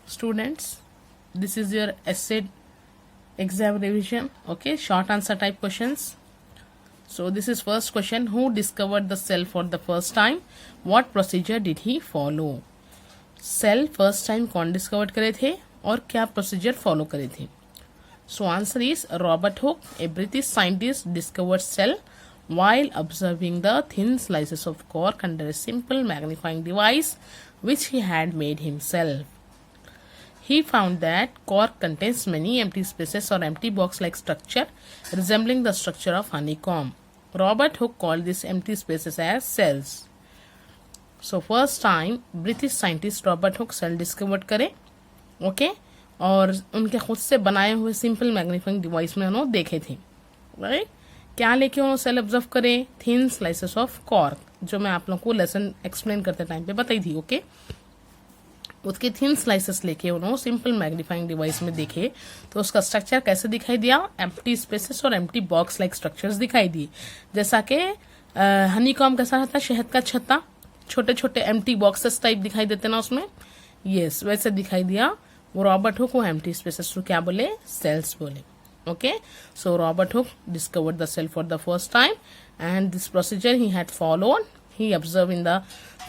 Students, this is your essay exam revision. Okay, short answer type questions. So this is first question. Who discovered the cell for the first time? What procedure did he follow? Cell first time कौन discover करे थे और क्या procedure follow करे थे? So answer is Robert Hooke, a British scientist, discovered cell while observing the thin slices of cork under a simple magnifying device which he had made himself. He found that cork contains many empty spaces or empty box-like structure resembling the structure of honeycomb. Robert Hooke called these empty spaces as cells. So first time British scientist Robert Hooke cell discovered करे, okay, और उनके खुद से बनाए हुए simple magnifying device में उन्होंने देखे थे, राइट? क्या लेके उन्होंने सेल ऑब्जर्व करे? थिन स्लाइसेस ऑफ कॉर्क, जो मैं आप लोगों को लेसन एक्सप्लेन करते टाइम पे बताई थी, ओके। उसके थिन स्लाइसेस लेके उन्होंने सिंपल मैग्नीफाइंग डिवाइस में देखे तो उसका स्ट्रक्चर कैसे दिखाई दिया? एम्प्टी स्पेसेस और एम्प्टी बॉक्स लाइक स्ट्रक्चर्स दिखाई दिए, जैसा कि हनीकॉम्ब कैसा रहता है, शहद का छत्ता, छोटे छोटे एम्प्टी बॉक्सेस टाइप दिखाई देते ना उसमें, यस, वैसे दिखाई दिया। वो रॉबर्ट हुक को एम्प्टी स्पेसेस को क्या बोले? सेल्स बोले, okay. So Robert Hooke discovered the cell for the first time, and this procedure he had followed. He observed in the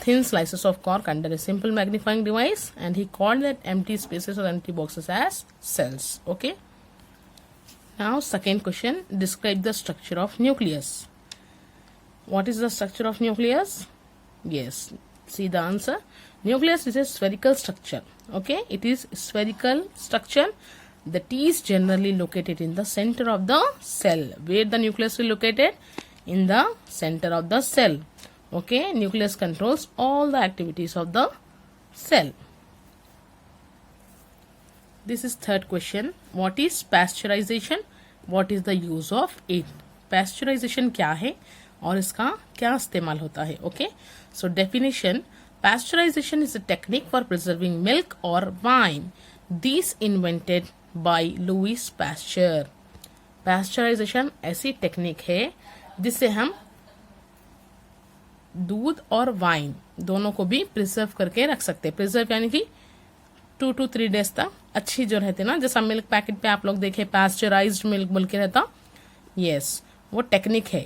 thin slices of cork under a simple magnifying device, and he called that empty spaces or empty boxes as cells, okay. Now second question, describe the structure of nucleus. What is the structure of nucleus? Yes, see the answer. Nucleus is a spherical structure, okay. It is spherical structure. The T is generally located in the center of the cell. Where the nucleus is located? In the center of the cell. Okay, nucleus controls all the activities of the cell. This is third question. What is pasteurization? What is the use of it? Pasteurization क्या है और इसका क्या इस्तेमाल होता है? Okay, so definition. Pasteurization is a technique for preserving milk or wine. These invented by Louis Pasteur. Pasteurisation ऐसी technique है जिससे हम दूध और वाइन दोनों को भी प्रिजर्व करके रख सकते हैं. प्रिजर्व यानी कि 2 to 3 days तक अच्छी जो रहते ना, जैसा मिल्क पैकेट पे आप लोग देखे पास्चराइज्ड मिल्क बोल के रहता, यस, वो टेक्निक है.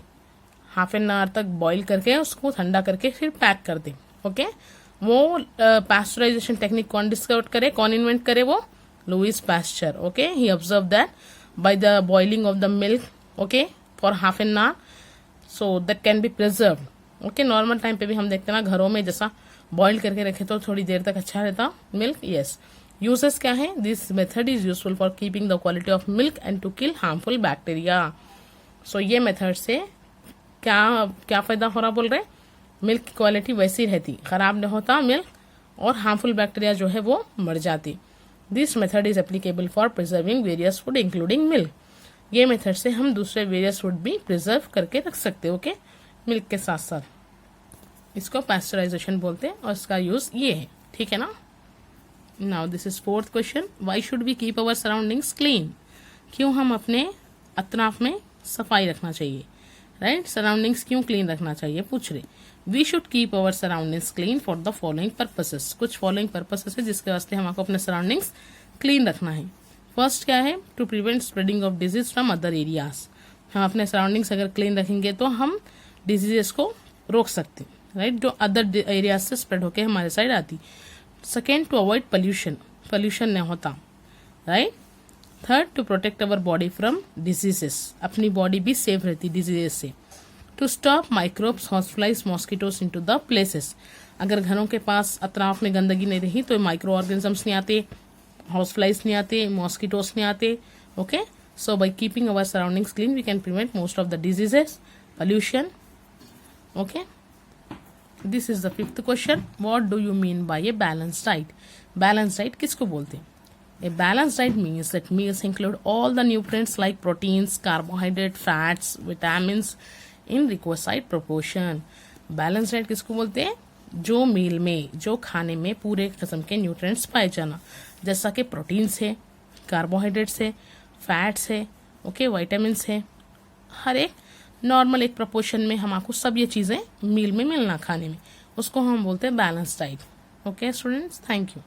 हाफ एन आवर तक बॉईल करके उसको ठंडा करके फिर पैक कर दे, ओके. वो पास्चराइजेशन टेक्निक कौन डिस्कवर करे, कौन इन्वेंट करे? वो Louis Pasteur, okay. He observed that by the boiling of the milk, okay, for half an hour, so that can be preserved, okay. Normal time पे भी हम देखते हैं ना घरों में, जैसा बॉईल करके रखे तो थोड़ी देर तक अच्छा रहता मिल्क, यस. यूजेस क्या है? This method is useful for keeping the quality of milk and to kill harmful bacteria. So ये मेथड से क्या क्या फायदा हो रहा बोल रहे? मिल्क की क्वालिटी वैसी रहती, खराब नहीं होता मिल्क, और हार्मफुल बैक्टीरिया जो है वो मर जाती. This method is applicable for preserving various food including milk. ये मेथड से हम दूसरे वेरियस फूड भी प्रिजर्व करके रख सकते हैं, ओके, मिल्क के साथ साथ. इसको पास्चराइजेशन बोलते हैं और इसका यूज ये है, ठीक है ना. Now this is fourth question. Why should we keep our surroundings clean? क्यों हम अपने अतराफ में सफाई रखना चाहिए, राइट? सराउंडिंग्स क्यों क्लीन रखना चाहिए पूछ रहे. We should keep our surroundings clean for the following purposes. कुछ फॉलोइंग पर्पसेस है जिसके वास्ते हमको अपने सराउंडिंग्स क्लीन रखना है. फर्स्ट क्या है? To prevent spreading of disease from other areas. हम अपने सराउंडिंग्स अगर क्लीन रखेंगे तो हम डिजीजेस को रोक सकते हैं, राइट, जो अदर एरियाज से स्प्रेड होकर हमारे साइड आती. Second, to avoid pollution, pollution नहीं होता, right. Third, to protect our body from diseases, अपनी बॉडी भी सेफ रहती डिजीजेस से. To stop microbes, hostiles, mosquitoes into the places. अगर घरों के पास अतराफ में गंदगी नहीं रही तो माइक्रो ऑर्गेनिजम्स नहीं आते, हॉस्टलाइज नहीं आते, मॉस्किटोस नहीं आते, okay. So by keeping our surroundings clean we can prevent most of the diseases, pollution, okay. This is the fifth question. What do you mean by a balance diet? Balance diet किसको बोलते हैं? A balanced diet means that meals include all the nutrients like proteins, carbohydrates, fats, vitamins in requisite proportion. Balanced diet किसको बोलते हैं? जो मील में, जो खाने में पूरे किस्म के न्यूट्रिएंट्स पाए जाना, जैसा कि प्रोटीन्स है, कार्बोहाइड्रेट्स है, फैट्स है, ओके, विटामिन्स है, हर एक नॉर्मल एक प्रोपोर्शन में हम आपको सब ये चीज़ें मील में मिलना खाने में, उसको हम बोलते हैं balance diet. Okay students, thank you.